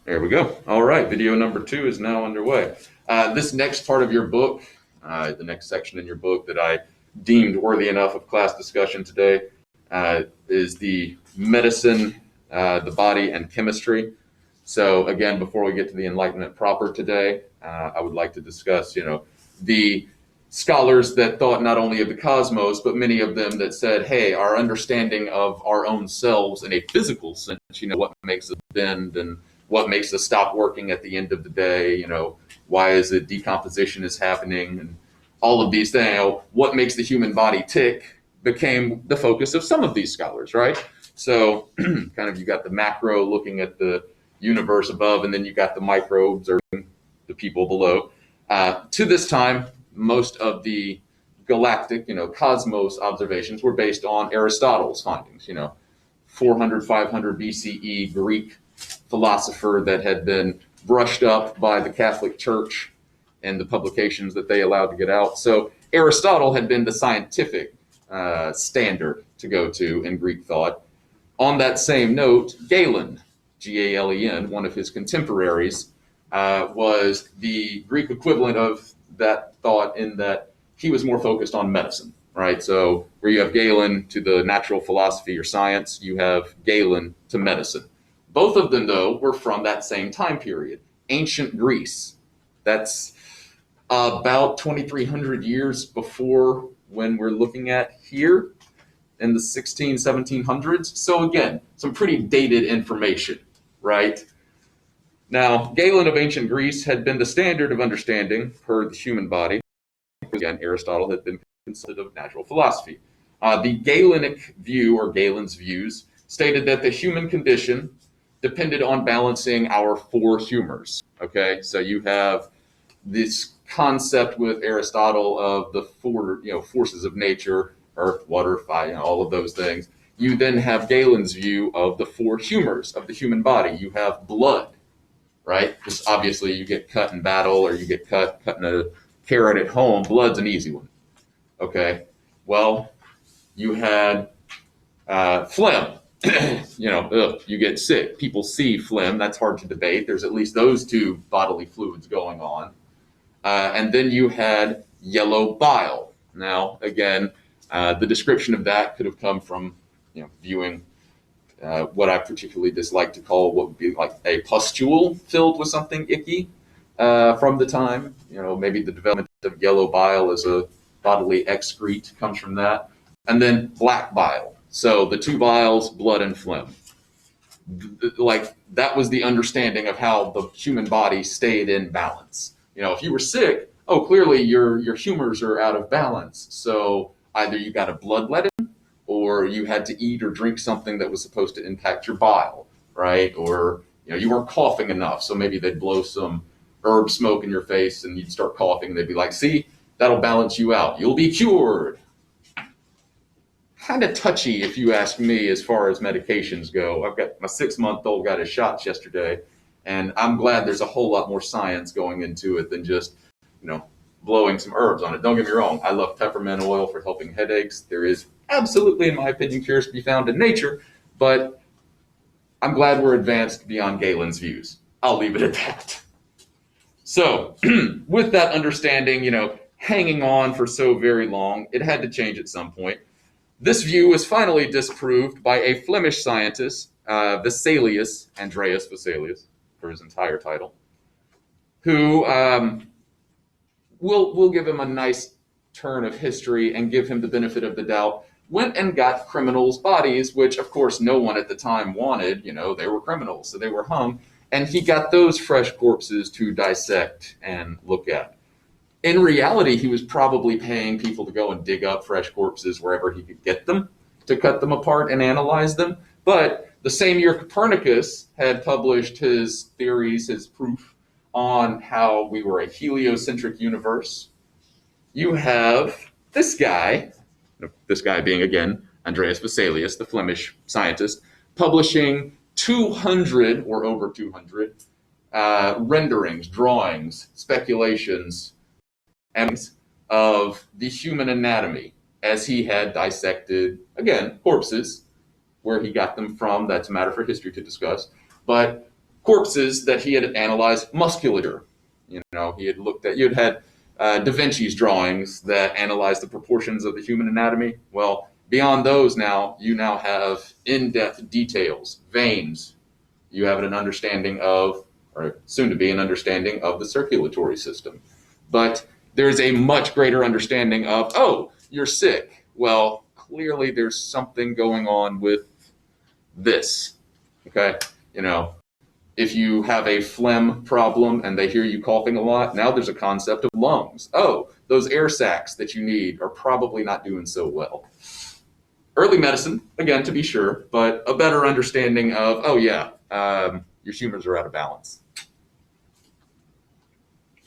There we go. All right, video number 2 is now underway. This next part of your book, the next section in your book that I deemed worthy enough of class discussion today, is the medicine, the body, and chemistry. So again, before we get to the Enlightenment proper today, I would like to discuss, the scholars that thought not only of the cosmos, but many of them that said, hey, our understanding of our own selves in a physical sense, what makes us bend and what makes us stop working at the end of the day, why is it decomposition is happening, and all of these things, what makes the human body tick, became the focus of some of these scholars, right? So kind of you got the macro looking at the universe above, and then you got the micro observing the people below. To this time, most of the galactic, cosmos observations were based on Aristotle's findings, 400, 500 BCE Greek philosopher that had been brushed up by the Catholic Church and the publications that they allowed to get out. So Aristotle had been the scientific standard to go to in Greek thought. On that same note, Galen, Galen, one of his contemporaries, was the Greek equivalent of that thought in that he was more focused on medicine, right? So where you have Galen to the natural philosophy or science, you have Galen to medicine. Both of them, though, were from that same time period, ancient Greece. That's about 2,300 years before when we're looking at here in the 1700s. So again, some pretty dated information, right? Now, Galen of ancient Greece had been the standard of understanding per the human body. Again, Aristotle had been considered of natural philosophy. The Galenic view, or Galen's views, stated that the human condition depended on balancing our four humors. Okay, so you have this concept with Aristotle of the four, forces of nature: earth, water, fire, all of those things. You then have Galen's view of the four humors of the human body. You have blood, right? Because obviously you get cut in battle, or you get cutting a carrot at home. Blood's an easy one. Okay, well, you had phlegm. You get sick. People see phlegm. That's hard to debate. There's at least those two bodily fluids going on. And then you had yellow bile. Now, again, the description of that could have come from, viewing what I particularly dislike to call what would be like a pustule filled with something icky from the time. Maybe the development of yellow bile as a bodily excrete comes from that. And then black bile. So the two biles, blood and phlegm. Like, that was the understanding of how the human body stayed in balance. If you were sick, clearly your humors are out of balance. So either you got a bloodletting, or you had to eat or drink something that was supposed to impact your bile, right? Or you weren't coughing enough, so maybe they'd blow some herb smoke in your face and you'd start coughing. They'd be like, see, that'll balance you out. You'll be cured. Kind of touchy, if you ask me, as far as medications go. I've got my 6-month-old got his shots yesterday, and I'm glad there's a whole lot more science going into it than just, blowing some herbs on it. Don't get me wrong. I love peppermint oil for helping headaches. There is absolutely, in my opinion, cures to be found in nature, but I'm glad we're advanced beyond Galen's views. I'll leave it at that. So with that understanding, hanging on for so very long, it had to change at some point. This view was finally disproved by a Flemish scientist, Vasalis, Andreas Vasalis, for his entire title, who we'll give him a nice turn of history and give him the benefit of the doubt, went and got criminals' bodies, which, of course, no one at the time wanted. They were criminals, so they were hung, and he got those fresh corpses to dissect and look at. In reality, he was probably paying people to go and dig up fresh corpses wherever he could get them, to cut them apart and analyze them. But the same year Copernicus had published his theories, his proof on how we were a heliocentric universe, you have this guy being, again, Andreas Vesalius, the Flemish scientist, publishing 200 or over 200 renderings, drawings, speculations, of the human anatomy as he had dissected, again, corpses. Where he got them from, that's a matter for history to discuss. But corpses that he had analyzed musculature. He had looked at, you had Da Vinci's drawings that analyzed the proportions of the human anatomy. Well, beyond those now, you now have in-depth details, veins. You have an understanding of, or soon to be an understanding of the circulatory system. But there's a much greater understanding of, oh, you're sick. Well, clearly there's something going on with this, okay? If you have a phlegm problem and they hear you coughing a lot, now there's a concept of lungs. Oh, those air sacs that you need are probably not doing so well. Early medicine, again, to be sure, but a better understanding of, oh yeah, your humors are out of balance.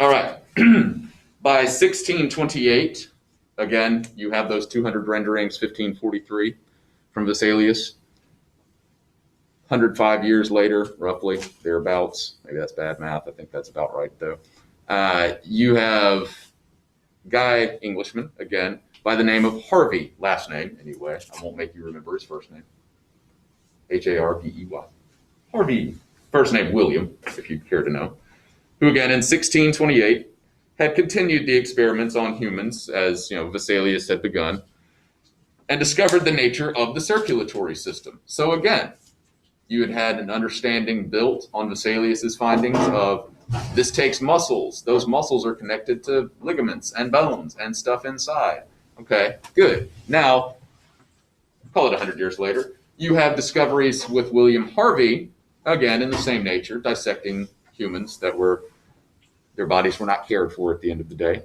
All right. By 1628, again, you have those 200 renderings, 1543 from Vasalis. 105 years later, roughly, thereabouts. Maybe that's bad math. I think that's about right, though. You have guy, Englishman, again, by the name of Harvey, last name, anyway. I won't make you remember his first name. Harvey. Harvey, first name William, if you care to know, who again in 1628 had continued the experiments on humans as Vasalis had begun, and discovered the nature of the circulatory system. So again, you had an understanding built on Vasalius's findings of this takes muscles. Those muscles are connected to ligaments and bones and stuff inside. Okay, good. Now, call it 100 years later, you have discoveries with William Harvey, again in the same nature, dissecting humans that their bodies were not cared for at the end of the day.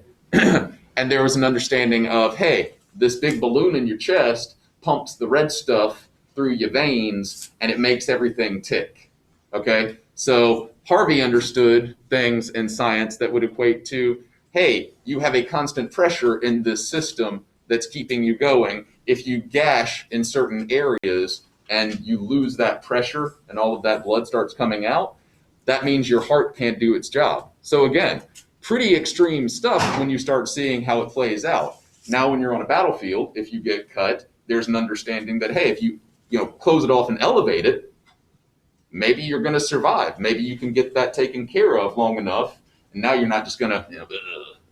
And there was an understanding of, hey, this big balloon in your chest pumps the red stuff through your veins and it makes everything tick. Okay, so Harvey understood things in science that would equate to, hey, you have a constant pressure in this system that's keeping you going. If you gash in certain areas and you lose that pressure and all of that blood starts coming out, that means your heart can't do its job. So again, pretty extreme stuff when you start seeing how it plays out. Now when you're on a battlefield, if you get cut, there's an understanding that, hey, if you close it off and elevate it, maybe you're going to survive. Maybe you can get that taken care of long enough, and now you're not just going to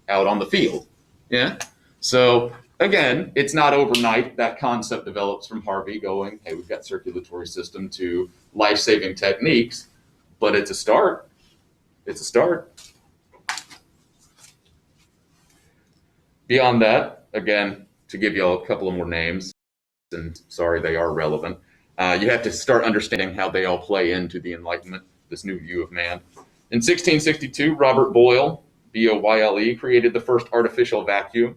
out on the field. Yeah. So again, it's not overnight that concept develops from Harvey going, hey, we've got circulatory system to life-saving techniques, but it's a start. It's a start. Beyond that, again, to give you all a couple of more names, and sorry, they are relevant, you have to start understanding how they all play into the Enlightenment, this new view of man. In 1662, Robert Boyle, B-O-Y-L-E, created the first artificial vacuum,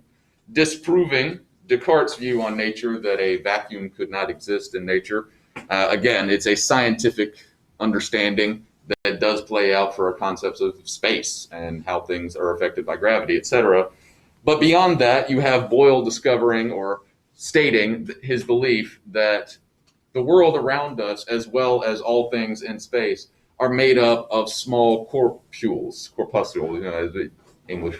disproving Descartes' view on nature that a vacuum could not exist in nature. Again, it's a scientific understanding that does play out for our concepts of space and how things are affected by gravity, etc. But beyond that, you have Boyle discovering or stating his belief that the world around us, as well as all things in space, are made up of small corpuscles, the English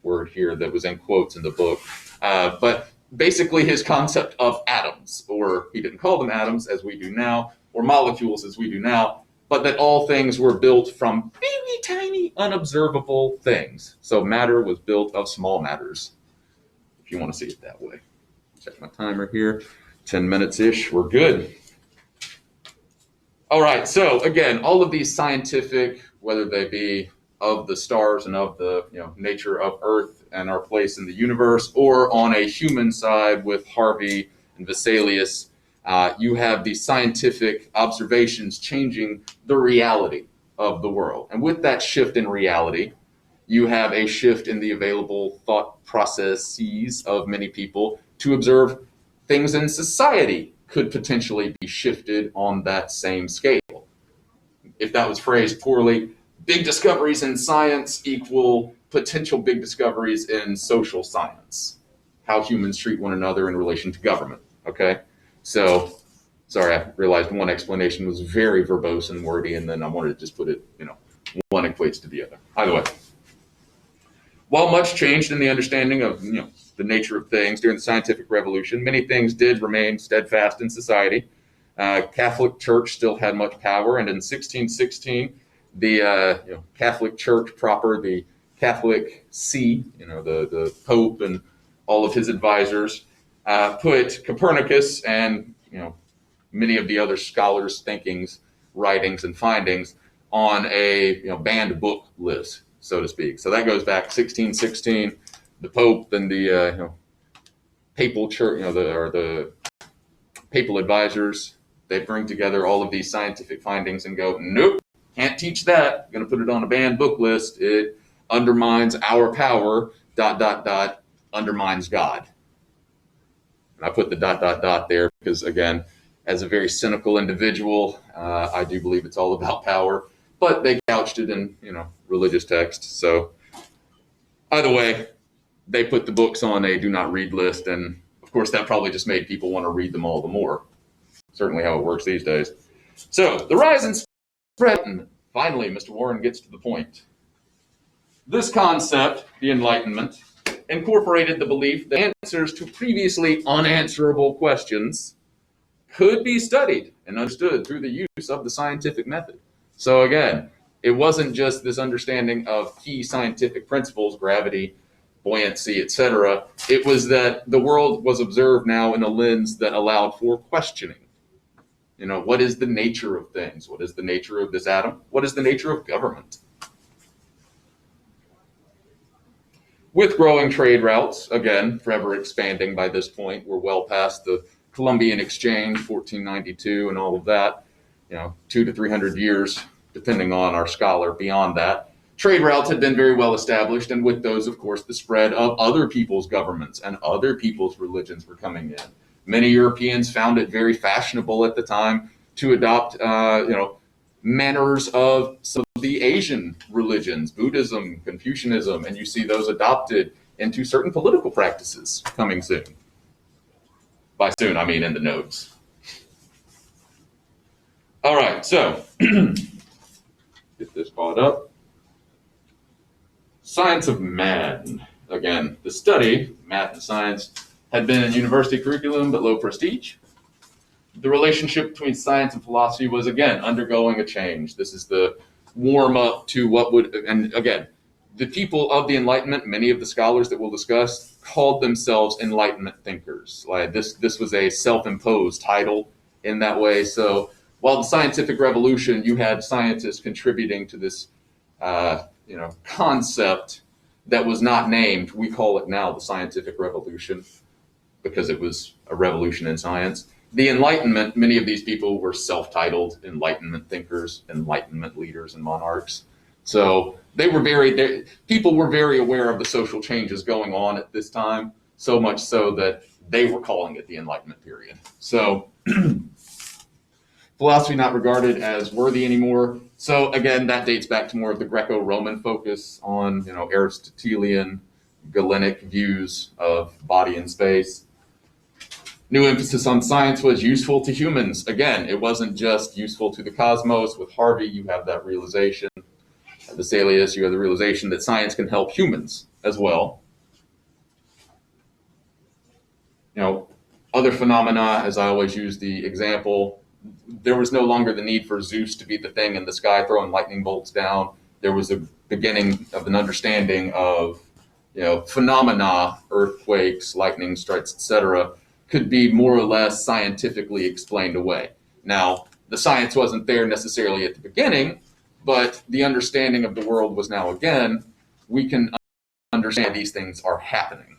word here that was in quotes in the book. But basically his concept of atoms, or he didn't call them atoms as we do now, or molecules as we do now, but that all things were built from very tiny, unobservable things. So matter was built of small matters, if you want to see it that way. Check my timer here, 10 minutes-ish, we're good. All right, so again, all of these scientific, whether they be of the stars and of the nature of Earth and our place in the universe, or on a human side with Harvey and Vasalis, you have these scientific observations changing the reality of the world. And with that shift in reality, you have a shift in the available thought processes of many people to observe things in society could potentially be shifted on that same scale. If that was phrased poorly, big discoveries in science equal potential big discoveries in social science, how humans treat one another in relation to government, okay? So, sorry, I realized one explanation was very verbose and wordy, and then I wanted to just put it, one equates to the other. Either way. While much changed in the understanding of, the nature of things during the scientific revolution, many things did remain steadfast in society. Catholic Church still had much power, and in 1616, the Catholic Church proper, the Catholic See, the Pope and all of his advisors, put Copernicus and many of the other scholars' thinkings, writings, and findings on a banned book list, so to speak. So that goes back 1616. The Pope and the papal church, the papal advisors, they bring together all of these scientific findings and go, nope, can't teach that. I'm going to put it on a banned book list. It undermines our power, ... undermines God. And I put the ... there because, again, as a very cynical individual, I do believe it's all about power, but they couched it in, religious text. So either way, they put the books on a do not read list. And of course, that probably just made people want to read them all the more. Certainly how it works these days. So the rise and spread, and finally, Mr. Warren gets to the point. This concept, the Enlightenment, incorporated the belief that answers to previously unanswerable questions could be studied and understood through the use of the scientific method. So again, it wasn't just this understanding of key scientific principles, gravity, buoyancy, etc. It was that the world was observed now in a lens that allowed for questioning. What is the nature of things? What is the nature of this atom? What is the nature of government? With growing trade routes, again, forever expanding by this point, we're well past the Columbian Exchange, 1492, and all of that, 200 to 300 years, depending on our scholar, beyond that. Trade routes had been very well established, and with those, of course, the spread of other people's governments and other people's religions were coming in. Many Europeans found it very fashionable at the time to adopt, manners of some of the Asian religions, Buddhism, Confucianism, and you see those adopted into certain political practices coming soon. By soon, I mean in the notes. All right, so get this caught up. Science of man. Again, the study, math and science, had been in university curriculum, but low prestige. The relationship between science and philosophy was, again, undergoing a change. This is the warm-up to what would, and again, the people of the Enlightenment, many of the scholars that we'll discuss, called themselves Enlightenment thinkers. Like this was a self-imposed title in that way. So while the scientific revolution, you had scientists contributing to this, concept that was not named. We call it now the scientific revolution because it was a revolution in science. The Enlightenment, many of these people were self-titled Enlightenment thinkers, Enlightenment leaders and monarchs. So people were very aware of the social changes going on at this time, so much so that they were calling it the Enlightenment period. So philosophy not regarded as worthy anymore. So again, that dates back to more of the Greco-Roman focus on, Aristotelian, Galenic views of body and space. New emphasis on science was useful to humans. Again, it wasn't just useful to the cosmos. With Harvey, you have that realization. Vasalis, you have the realization that science can help humans as well. Other phenomena, as I always use the example, there was no longer the need for Zeus to be the thing in the sky throwing lightning bolts down. There was a beginning of an understanding of, phenomena, earthquakes, lightning strikes, etc., could be more or less scientifically explained away. Now, the science wasn't there necessarily at the beginning, but the understanding of the world was now, again, we can understand these things are happening.